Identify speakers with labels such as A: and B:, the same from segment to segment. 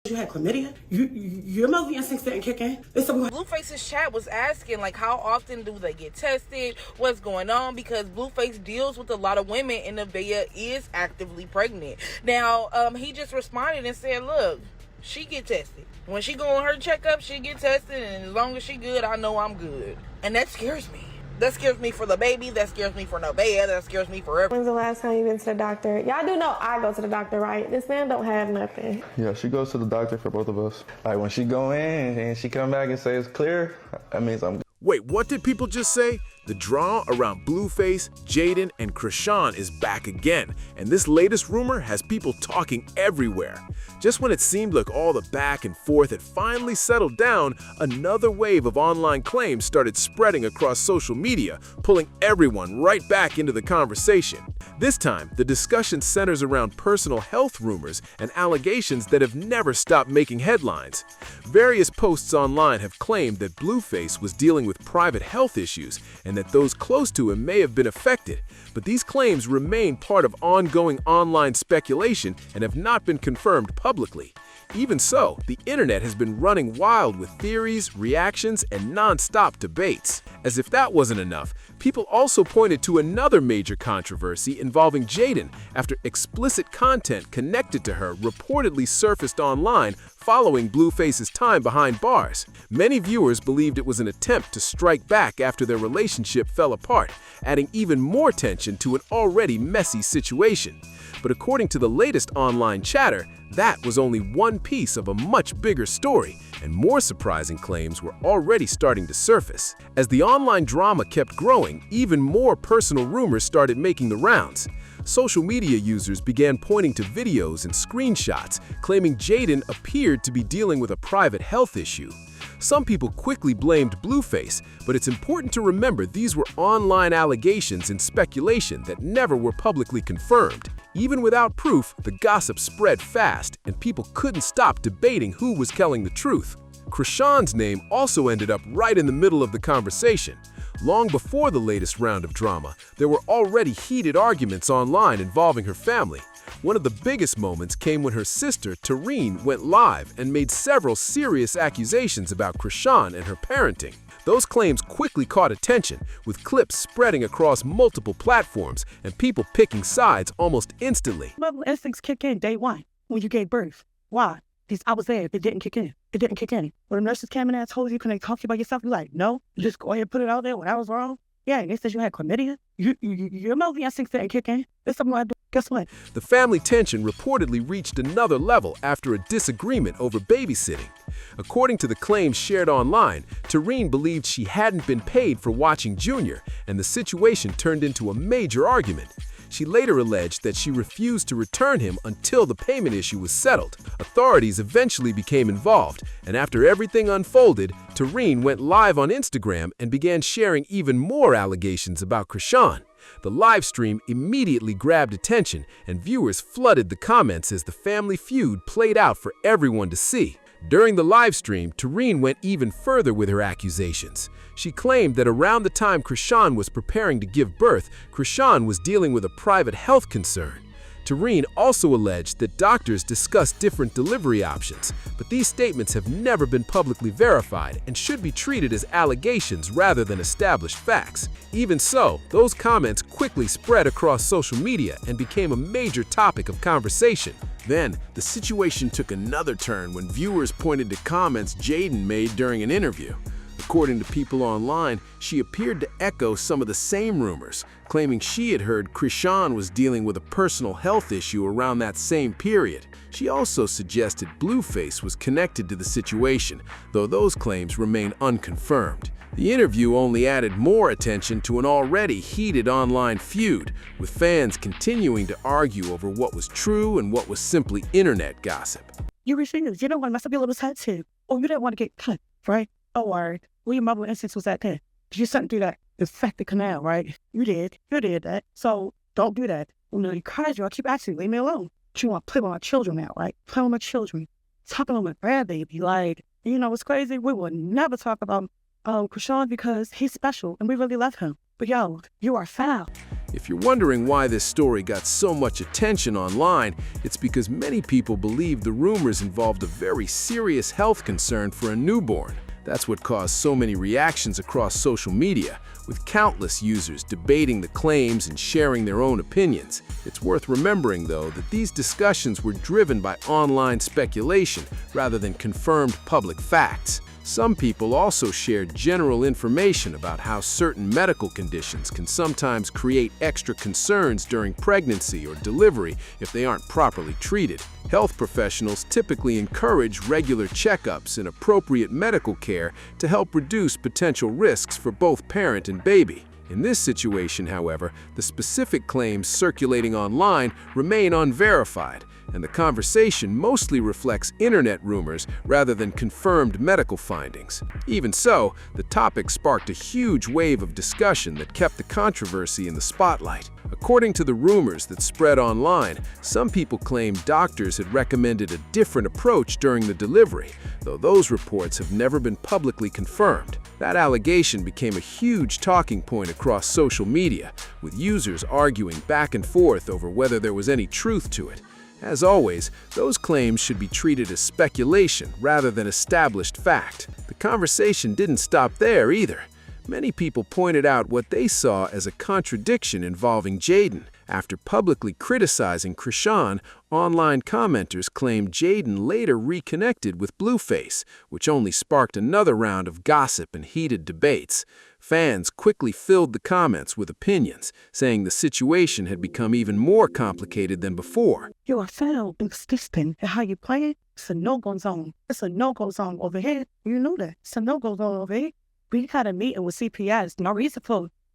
A: You had chlamydia? Your movie instincts didn't kick in?
B: Blueface's chat was asking, like, how often do they get tested? What's going on? Because Blueface deals with a lot of women, and Nevaeh is actively pregnant. Now, he just responded and said, look, she get tested. When she go on her checkup, she get tested, and as long as she good, I know I'm good. And that scares me. That scares me for the baby. That scares me for Nevaeh. That scares me for everything.
C: When's the last time you been to the doctor? Y'all do know I go to the doctor, right? This man don't have nothing.
D: Yeah, she goes to the doctor for both of us. Like when she go in and she come back and say it's clear, that means I'm good.
E: Wait, what did people just say? The drama around Blueface, Jaidyn, and Chrisean is back again, and this latest rumor has people talking everywhere. Just when it seemed like all the back and forth had finally settled down, another wave of online claims started spreading across social media, pulling everyone right back into the conversation. This time, the discussion centers around personal health rumors and allegations that have never stopped making headlines. Various posts online have claimed that Blueface was dealing with private health issues and that those close to him may have been affected, but these claims remain part of ongoing online speculation and have not been confirmed publicly. Even so, the internet has been running wild with theories, reactions, and non-stop debates. As if that wasn't enough, people also pointed to another major controversy involving Jaidyn after explicit content connected to her reportedly surfaced online following Blueface's time behind bars. Many viewers believed it was an attempt to strike back after their relationship fell apart, adding even more tension to an already messy situation. But according to the latest online chatter, that was only one piece of a much bigger story, and more surprising claims were already starting to surface. As the online drama kept growing, even more personal rumors started making the rounds. Social media users began pointing to videos and screenshots, claiming Jaidyn appeared to be dealing with a private health issue. Some people quickly blamed Blueface, but it's important to remember these were online allegations and speculation that never were publicly confirmed. Even without proof, the gossip spread fast, and people couldn't stop debating who was telling the truth. Chrisean's name also ended up right in the middle of the conversation. Long before the latest round of drama, there were already heated arguments online involving her family. One of the biggest moments came when her sister, Terine, went live and made several serious accusations about Chrisean and her parenting. Those claims quickly caught attention, with clips spreading across multiple platforms and people picking sides almost instantly.
A: Mother instincts kick in day one when you gave birth. Why? Because I was there. It didn't kick in. It didn't kick in. When the nurses came in and told you, can they talk to you about yourself? You're like, no, just go ahead and put it out there when I was wrong. Yeah, they said you had chlamydia. Your mother instincts didn't kick in. There's something I do. Guess what?
E: The family tension reportedly reached another level after a disagreement over babysitting. According to the claims shared online, Terine believed she hadn't been paid for watching Junior, and the situation turned into a major argument. She later alleged that she refused to return him until the payment issue was settled. Authorities eventually became involved, and after everything unfolded, Terine went live on Instagram and began sharing even more allegations about Chrisean. The live stream immediately grabbed attention, and viewers flooded the comments as the family feud played out for everyone to see. During the live stream, Terine went even further with her accusations. She claimed that around the time Chrisean was preparing to give birth, Chrisean was dealing with a private health concern. Terine also alleged that doctors discussed different delivery options, but these statements have never been publicly verified and should be treated as allegations rather than established facts. Even so, those comments quickly spread across social media and became a major topic of conversation. Then, the situation took another turn when viewers pointed to comments Jaidyn made during an interview. According to people online, she appeared to echo some of the same rumors, claiming she had heard Chrisean was dealing with a personal health issue around that same period. She also suggested Blueface was connected to the situation, though those claims remain unconfirmed. The interview only added more attention to an already heated online feud, with fans continuing to argue over what was true and what was simply internet gossip.
A: You refused. You don't want to mess up your little head too. Oh, you didn't want to get cut, right? Oh, word. Well, your mother instincts was that there. You shouldn't do that. Infect the canal, right? You did. You did that. So don't do that. When I encourage you, I keep asking you, leave me alone. But you want to play with my children now, right? Play with my children. Talking about my grandbaby. Like, you know, it's crazy. We would never talk about Chrisean because he's special and we really love him. But yo, you are foul.
E: If you're wondering why this story got so much attention online, it's because many people believe the rumors involved a very serious health concern for a newborn. That's what caused so many reactions across social media, with countless users debating the claims and sharing their own opinions. It's worth remembering, though, that these discussions were driven by online speculation rather than confirmed public facts. Some people also shared general information about how certain medical conditions can sometimes create extra concerns during pregnancy or delivery if they aren't properly treated. Health professionals typically encourage regular checkups and appropriate medical care to help reduce potential risks for both parent and baby. In this situation, however, the specific claims circulating online remain unverified, and the conversation mostly reflects internet rumors rather than confirmed medical findings. Even so, the topic sparked a huge wave of discussion that kept the controversy in the spotlight. According to the rumors that spread online, some people claimed doctors had recommended a different approach during the delivery, though those reports have never been publicly confirmed. That allegation became a huge talking point across social media, with users arguing back and forth over whether there was any truth to it. As always, those claims should be treated as speculation rather than established fact. The conversation didn't stop there either. Many people pointed out what they saw as a contradiction involving Jaidyn. After publicly criticizing Chrisean, online commenters claimed Jaidyn later reconnected with Blueface, which only sparked another round of gossip and heated debates. Fans quickly filled the comments with opinions, saying the situation had become even more complicated than before.
A: You are found insistent in how you play it. It's a no-go zone. It's a no-go zone over here. You know that. It's a no-go zone over here. We had a meeting with CPS. No reason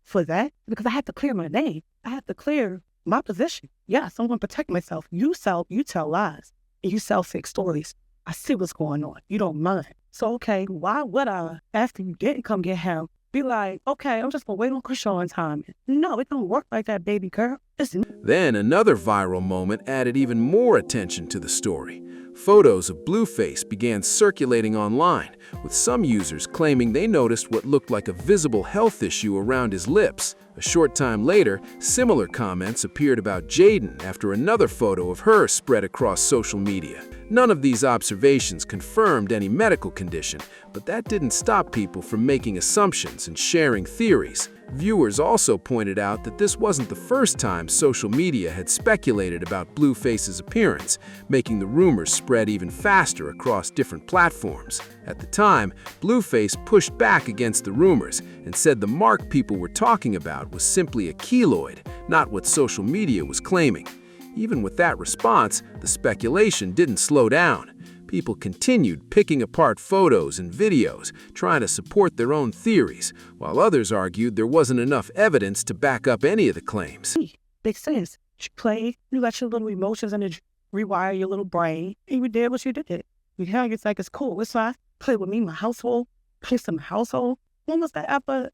A: for that, because I had to clear my name. I had to clear my position. Yes, I'm going to protect myself. You tell lies, and you sell fake stories. I see what's going on. You don't mind. So, okay, why would I, after you didn't come get him, be like, okay, I'm just going to wait on Chrisean's time? No, it don't work like that, baby girl.
E: Then another viral moment added even more attention to the story. Photos of Blueface began circulating online, with some users claiming they noticed what looked like a visible health issue around his lips. A short time later, similar comments appeared about Jaidyn after another photo of her spread across social media. None of these observations confirmed any medical condition, but that didn't stop people from making assumptions and sharing theories. Viewers also pointed out that this wasn't the first time social media had speculated about Blueface's appearance, making the rumors spread even faster across different platforms. At the time, Blueface pushed back against the rumors and said the mark people were talking about was simply a keloid, not what social media was claiming. Even with that response, the speculation didn't slow down. People continued picking apart photos and videos, trying to support their own theories, while others argued there wasn't enough evidence to back up any of the claims.
A: Makes sense. You play, you let your little emotions and rewire your little brain, and you did what you did. You hang it's like it's cool. It's fine. Play with me, my household. Play some household. When was that ever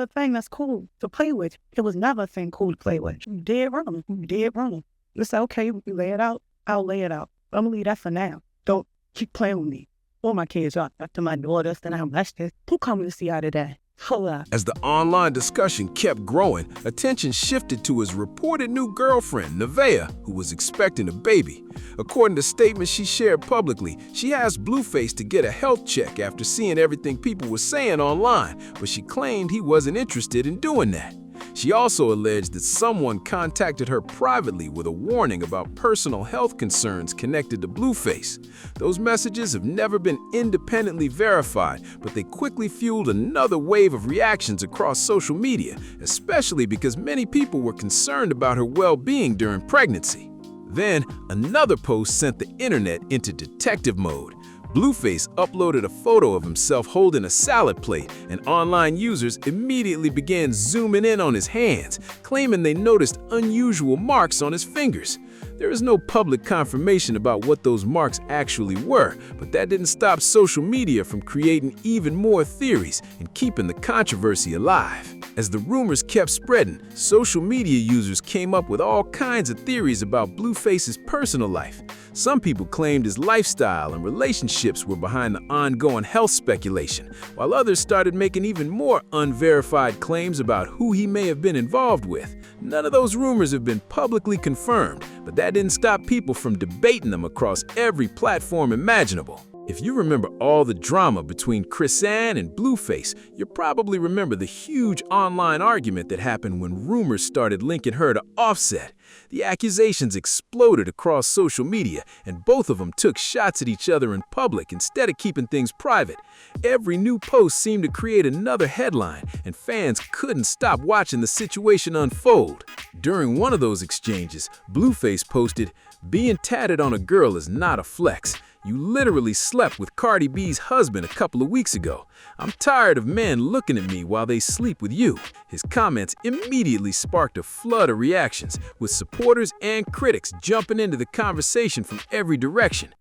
A: a thing that's cool to play with? It was never a thing cool to play with. You did wrong. You did wrong. You say, okay, you lay it out. I'll lay it out. I'm gonna leave that for now. Don't keep playing with me. All my kids are after my daughters, then I'm blessed. Who coming to see out of that? Hold up.
E: As the online discussion kept growing, attention shifted to his reported new girlfriend, Nevaeh, who was expecting a baby. According to statements she shared publicly, she asked Blueface to get a health check after seeing everything people were saying online, but she claimed he wasn't interested in doing that. She also alleged that someone contacted her privately with a warning about personal health concerns connected to Blueface. Those messages have never been independently verified, but they quickly fueled another wave of reactions across social media, especially because many people were concerned about her well-being during pregnancy. Then, another post sent the internet into detective mode. Blueface uploaded a photo of himself holding a salad plate, and online users immediately began zooming in on his hands, claiming they noticed unusual marks on his fingers. There is no public confirmation about what those marks actually were, but that didn't stop social media from creating even more theories and keeping the controversy alive. As the rumors kept spreading, social media users came up with all kinds of theories about Blueface's personal life. Some people claimed his lifestyle and relationships were behind the ongoing health speculation, while others started making even more unverified claims about who he may have been involved with. None of those rumors have been publicly confirmed, but that didn't stop people from debating them across every platform imaginable. If you remember all the drama between Chrisean and Blueface, you probably remember the huge online argument that happened when rumors started linking her to Offset. The accusations exploded across social media, and both of them took shots at each other in public instead of keeping things private. Every new post seemed to create another headline, and fans couldn't stop watching the situation unfold. During one of those exchanges, Blueface posted, "Being tatted on a girl is not a flex. You literally slept with Cardi B's husband a couple of weeks ago. I'm tired of men looking at me while they sleep with you." His comments immediately sparked a flood of reactions, with supporters and critics jumping into the conversation from every direction.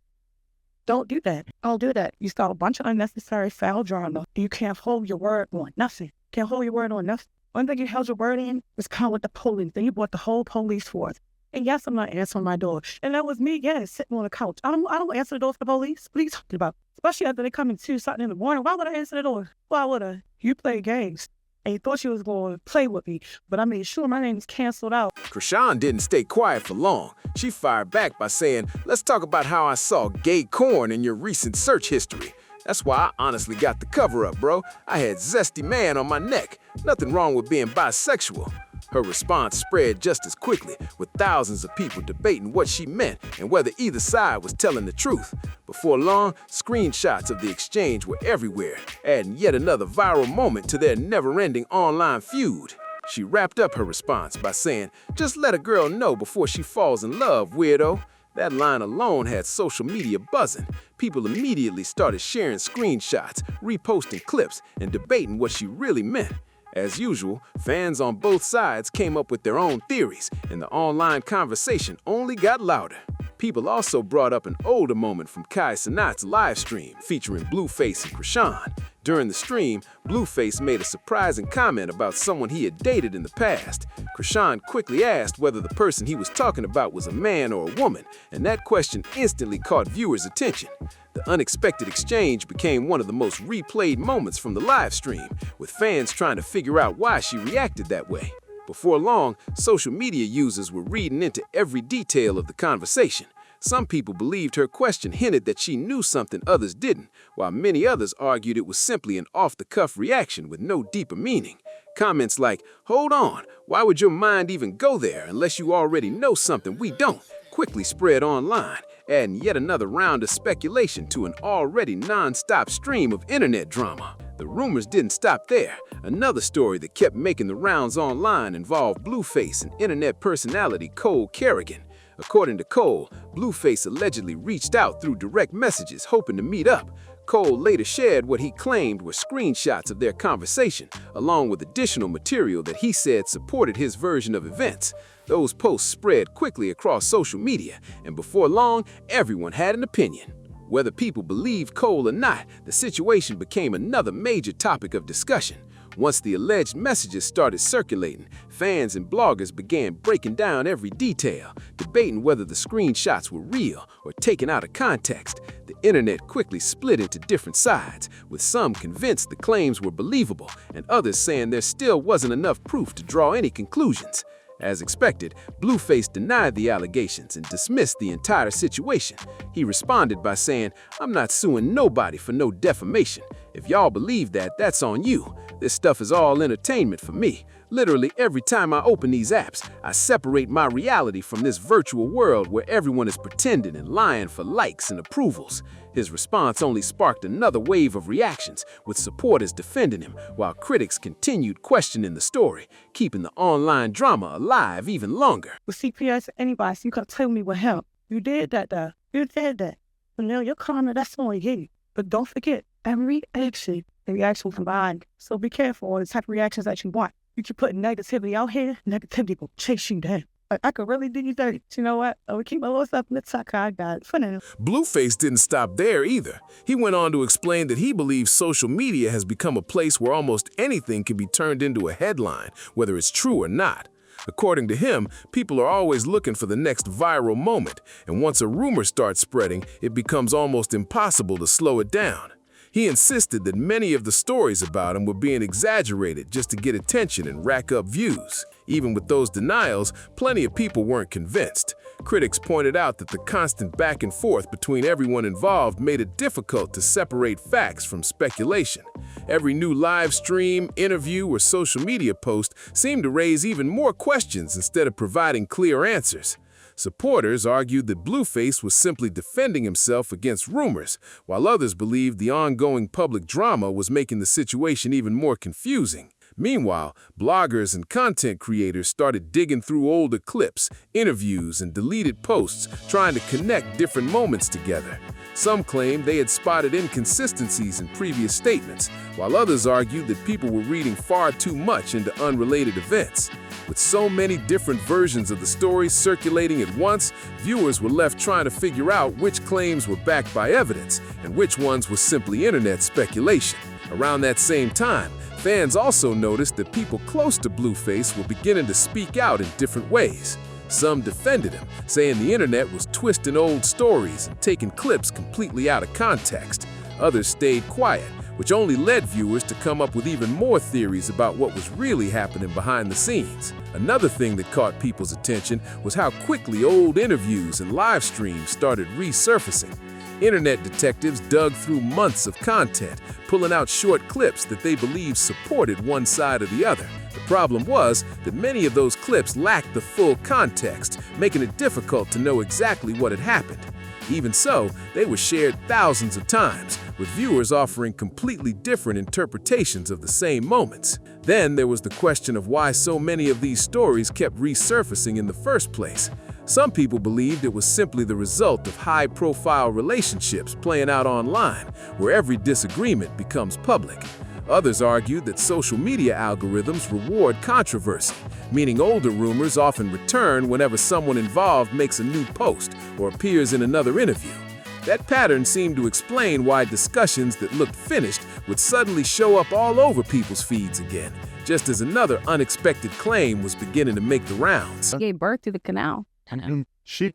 A: Don't do that. Don't do that. You start a bunch of unnecessary foul drama. You can't hold your word on nothing. Can't hold your word on nothing. One thing you held your word in was kind of with the police. Then you brought the whole police force. And yes, I'm not answering my door. And that was me, sitting on the couch. I don't answer the door for the police. What are you talking about? Especially after they come in 2 something in the morning. Why would I answer the door? Why would I? You play games. And you thought you was going to play with me. But I made sure my name is canceled out.
E: Chrisean didn't stay quiet for long. She fired back by saying, "Let's talk about how I saw gay corn in your recent search history. That's why I honestly got the cover up, bro. I had zesty man on my neck. Nothing wrong with being bisexual." Her response spread just as quickly, with thousands of people debating what she meant and whether either side was telling the truth. Before long, screenshots of the exchange were everywhere, adding yet another viral moment to their never-ending online feud. She wrapped up her response by saying, "Just let a girl know before she falls in love, weirdo." That line alone had social media buzzing. People immediately started sharing screenshots, reposting clips, and debating what she really meant. As usual, fans on both sides came up with their own theories, and the online conversation only got louder. People also brought up an older moment from Kai Cenat's live stream featuring Blueface and Chrisean. During the stream, Blueface made a surprising comment about someone he had dated in the past. Chrisean quickly asked whether the person he was talking about was a man or a woman, and that question instantly caught viewers' attention. The unexpected exchange became one of the most replayed moments from the live stream, with fans trying to figure out why she reacted that way. Before long, social media users were reading into every detail of the conversation. Some people believed her question hinted that she knew something others didn't, while many others argued it was simply an off-the-cuff reaction with no deeper meaning. Comments like, "Hold on, why would your mind even go there unless you already know something we don't?" quickly spread online, adding yet another round of speculation to an already non-stop stream of internet drama. The rumors didn't stop there. Another story that kept making the rounds online involved Blueface and internet personality Cole Kerrigan. According to Cole, Blueface allegedly reached out through direct messages hoping to meet up. Cole later shared what he claimed were screenshots of their conversation, along with additional material that he said supported his version of events. Those posts spread quickly across social media, and before long, everyone had an opinion. Whether people believed Cole or not, the situation became another major topic of discussion. Once the alleged messages started circulating, fans and bloggers began breaking down every detail, debating whether the screenshots were real or taken out of context. The internet quickly split into different sides, with some convinced the claims were believable and others saying there still wasn't enough proof to draw any conclusions. As expected, Blueface denied the allegations and dismissed the entire situation. He responded by saying, "I'm not suing nobody for no defamation. If y'all believe that, that's on you. This stuff is all entertainment for me. Literally every time I open these apps, I separate my reality from this virtual world where everyone is pretending and lying for likes and approvals." His response only sparked another wave of reactions, with supporters defending him, while critics continued questioning the story, keeping the online drama alive even longer.
A: With CPS, anybody, you could tell me what happened. You did that, though. You did that. But now you're calling that's on you. But don't forget, every action and reaction combined. So be careful on the type of reactions that you want. You keep putting negativity out here, negativity will chase you down. I could really do you dirty. You know what? I would keep my little stuff in the tuck. I got it for now.
E: Blueface didn't stop there either. He went on to explain that he believes social media has become a place where almost anything can be turned into a headline, whether it's true or not. According to him, people are always looking for the next viral moment, and once a rumor starts spreading, it becomes almost impossible to slow it down. He insisted that many of the stories about him were being exaggerated just to get attention and rack up views. Even with those denials, plenty of people weren't convinced. Critics pointed out that the constant back and forth between everyone involved made it difficult to separate facts from speculation. Every new live stream, interview, or social media post seemed to raise even more questions instead of providing clear answers. Supporters argued that Blueface was simply defending himself against rumors, while others believed the ongoing public drama was making the situation even more confusing. Meanwhile, bloggers and content creators started digging through older clips, interviews, and deleted posts, trying to connect different moments together. Some claimed they had spotted inconsistencies in previous statements, while others argued that people were reading far too much into unrelated events. With so many different versions of the story circulating at once, viewers were left trying to figure out which claims were backed by evidence and which ones were simply internet speculation. Around that same time, fans also noticed that people close to Blueface were beginning to speak out in different ways. Some defended him, saying the internet was twisting old stories and taking clips completely out of context. Others stayed quiet, which only led viewers to come up with even more theories about what was really happening behind the scenes. Another thing that caught people's attention was how quickly old interviews and live streams started resurfacing. Internet detectives dug through months of content, pulling out short clips that they believed supported one side or the other. The problem was that many of those clips lacked the full context, making it difficult to know exactly what had happened. Even so, they were shared thousands of times, with viewers offering completely different interpretations of the same moments. Then there was the question of why so many of these stories kept resurfacing in the first place. Some people believed it was simply the result of high-profile relationships playing out online, where every disagreement becomes public. Others argued that social media algorithms reward controversy, meaning older rumors often return whenever someone involved makes a new post or appears in another interview. That pattern seemed to explain why discussions that looked finished would suddenly show up all over people's feeds again, just as another unexpected claim was beginning to make the rounds.
F: She gave birth to the canal.
G: She's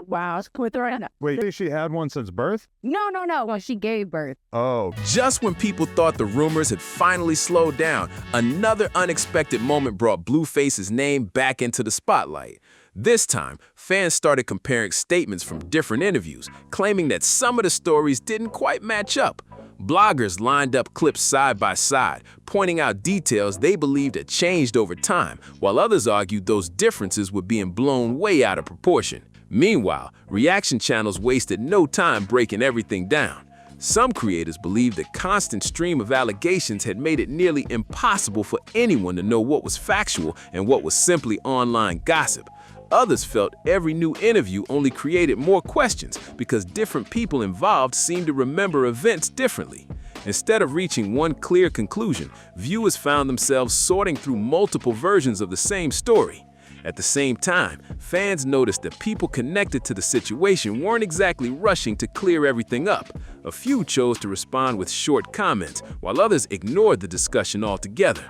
A: Wow, it's quit right now.
G: wait, she had one since birth?
F: No. Well, she gave birth.
G: Oh,
E: Just when people thought the rumors had finally slowed down, another unexpected moment brought Blueface's name back into the spotlight. This time, fans started comparing statements from different interviews, claiming that some of the stories didn't quite match up. Bloggers lined up clips side by side, pointing out details they believed had changed over time, while others argued those differences were being blown way out of proportion. Meanwhile, reaction channels wasted no time breaking everything down. Some creators believed the constant stream of allegations had made it nearly impossible for anyone to know what was factual and what was simply online gossip. Others felt every new interview only created more questions because different people involved seemed to remember events differently. Instead of reaching one clear conclusion, viewers found themselves sorting through multiple versions of the same story. At the same time, fans noticed that people connected to the situation weren't exactly rushing to clear everything up. A few chose to respond with short comments, while others ignored the discussion altogether.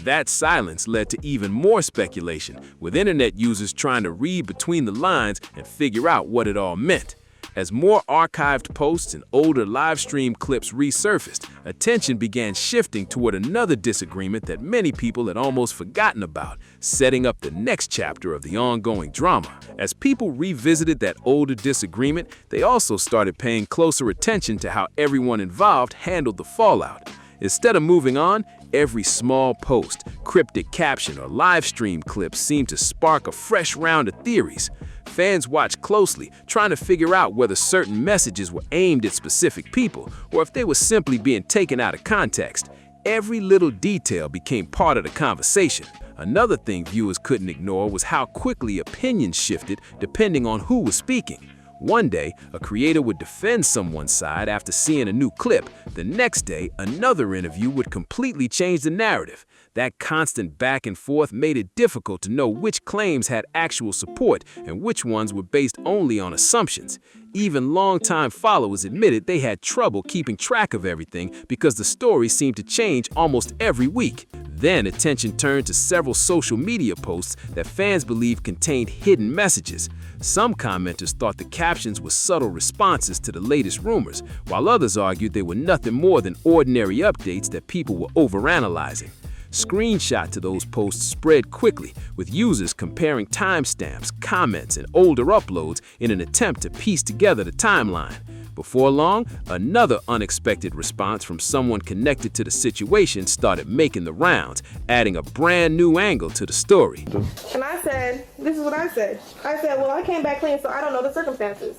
E: That silence led to even more speculation, with internet users trying to read between the lines and figure out what it all meant. As more archived posts and older live stream clips resurfaced, attention began shifting toward another disagreement that many people had almost forgotten about, setting up the next chapter of the ongoing drama. As people revisited that older disagreement, they also started paying closer attention to how everyone involved handled the fallout. Instead of moving on, every small post, cryptic caption, or live stream clip seemed to spark a fresh round of theories. Fans watched closely, trying to figure out whether certain messages were aimed at specific people or if they were simply being taken out of context. Every little detail became part of the conversation. Another thing viewers couldn't ignore was how quickly opinions shifted depending on who was speaking. One day, a creator would defend someone's side after seeing a new clip. The next day, another interview would completely change the narrative. That constant back and forth made it difficult to know which claims had actual support and which ones were based only on assumptions. Even longtime followers admitted they had trouble keeping track of everything because the story seemed to change almost every week. Then attention turned to several social media posts that fans believed contained hidden messages. Some commenters thought the captions were subtle responses to the latest rumors, while others argued they were nothing more than ordinary updates that people were overanalyzing. Screenshots to those posts spread quickly, with users comparing timestamps, comments, and older uploads in an attempt to piece together the timeline. Before long, another unexpected response from someone connected to the situation started making the rounds, adding a brand new angle to the story.
C: And I said, this is what I said. I said, well, I came back clean, so I don't know the circumstances.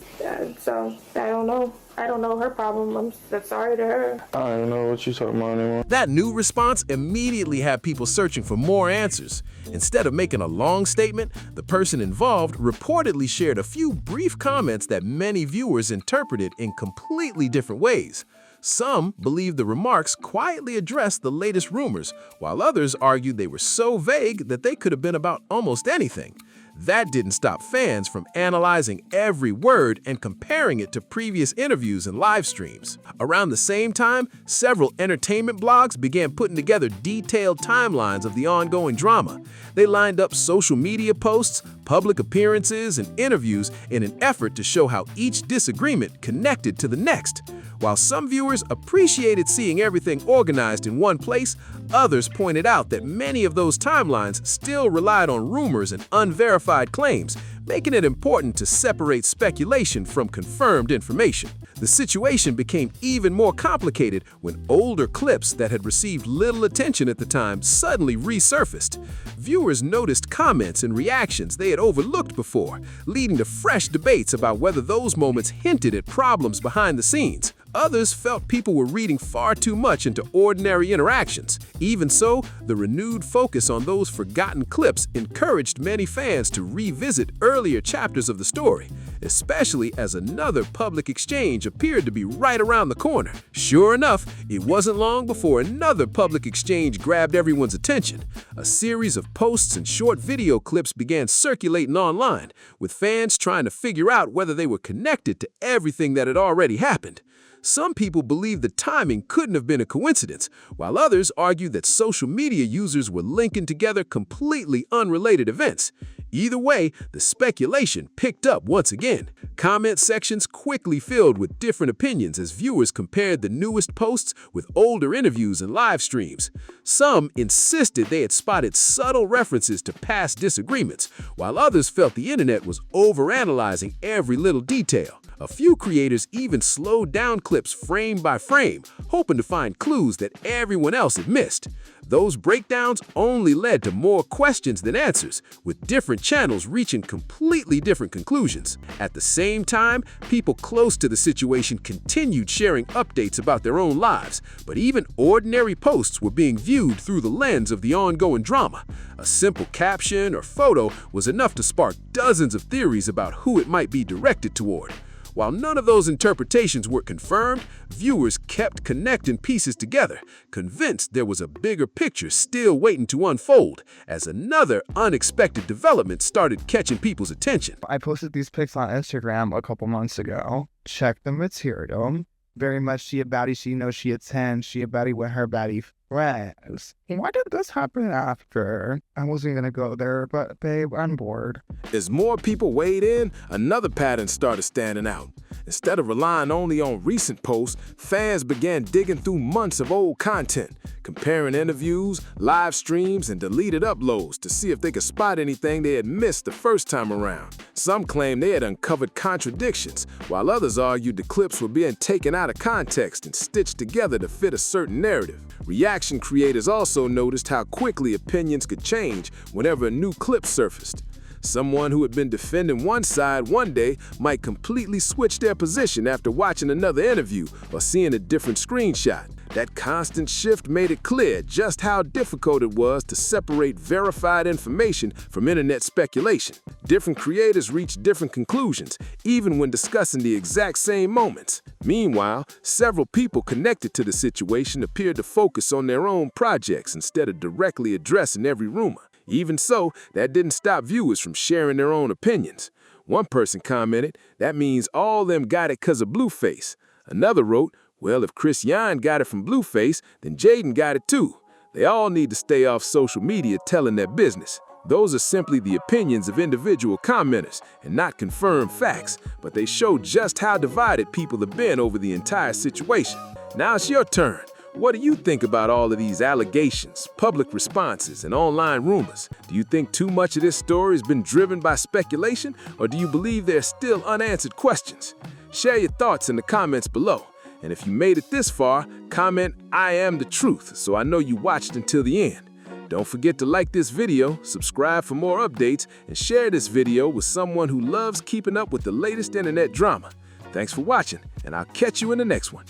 C: So I don't know. I don't know her problem. I'm sorry to her.
D: I don't even know what you're talking about anymore.
E: That new response immediately had people searching for more answers. Instead of making a long statement, the person involved reportedly shared a few brief comments that many viewers interpreted in completely different ways. Some believed the remarks quietly addressed the latest rumors, while others argued they were so vague that they could have been about almost anything. That didn't stop fans from analyzing every word and comparing it to previous interviews and live streams. Around the same time, several entertainment blogs began putting together detailed timelines of the ongoing drama. They lined up social media posts, public appearances, and interviews in an effort to show how each disagreement connected to the next. While some viewers appreciated seeing everything organized in one place, others pointed out that many of those timelines still relied on rumors and unverified claims, making it important to separate speculation from confirmed information. The situation became even more complicated when older clips that had received little attention at the time suddenly resurfaced. Viewers noticed comments and reactions they had overlooked before, leading to fresh debates about whether those moments hinted at problems behind the scenes. Others felt people were reading far too much into ordinary interactions. Even so, the renewed focus on those forgotten clips encouraged many fans to revisit earlier chapters of the story, especially as another public exchange appeared to be right around the corner. Sure enough, it wasn't long before another public exchange grabbed everyone's attention. A series of posts and short video clips began circulating online, with fans trying to figure out whether they were connected to everything that had already happened. Some people believe the timing couldn't have been a coincidence, while others argue that social media users were linking together completely unrelated events. Either way, the speculation picked up once again. Comment sections quickly filled with different opinions as viewers compared the newest posts with older interviews and live streams. Some insisted they had spotted subtle references to past disagreements, while others felt the internet was overanalyzing every little detail. A few creators even slowed down clips frame by frame, hoping to find clues that everyone else had missed. Those breakdowns only led to more questions than answers, with different channels reaching completely different conclusions. At the same time, people close to the situation continued sharing updates about their own lives, but even ordinary posts were being viewed through the lens of the ongoing drama. A simple caption or photo was enough to spark dozens of theories about who it might be directed toward. While none of those interpretations were confirmed, viewers kept connecting pieces together, convinced there was a bigger picture still waiting to unfold, as another unexpected development started catching people's attention.
H: I posted these pics on Instagram a couple months ago. Check the material. Very much she a baddie, she knows she a 10, she a baddie with her baddie friends. Why did this happen after? I wasn't gonna go there, but babe, I'm bored.
E: As more people weighed in, another pattern started standing out. Instead of relying only on recent posts, fans began digging through months of old content, comparing interviews, live streams, and deleted uploads to see if they could spot anything they had missed the first time around. Some claimed they had uncovered contradictions, while others argued the clips were being taken out of context and stitched together to fit a certain narrative. Reaction creators also noticed how quickly opinions could change whenever a new clip surfaced. Someone who had been defending one side one day might completely switch their position after watching another interview or seeing a different screenshot. That constant shift made it clear just how difficult it was to separate verified information from internet speculation. Different creators reached different conclusions, even when discussing the exact same moments. Meanwhile, several people connected to the situation appeared to focus on their own projects instead of directly addressing every rumor. Even so, that didn't stop viewers from sharing their own opinions. One person commented, "That means all them got it 'cause of Blueface." Another wrote, "Well, if Chrisean got it from Blueface, then Jaidyn got it too." They all need to stay off social media telling their business. Those are simply the opinions of individual commenters and not confirmed facts, but they show just how divided people have been over the entire situation. Now it's your turn. What do you think about all of these allegations, public responses, and online rumors? Do you think too much of this story has been driven by speculation, or do you believe there are still unanswered questions? Share your thoughts in the comments below. And if you made it this far, comment "I am the truth" so I know you watched until the end. Don't forget to like this video, subscribe for more updates, and share this video with someone who loves keeping up with the latest internet drama. Thanks for watching, and I'll catch you in the next one.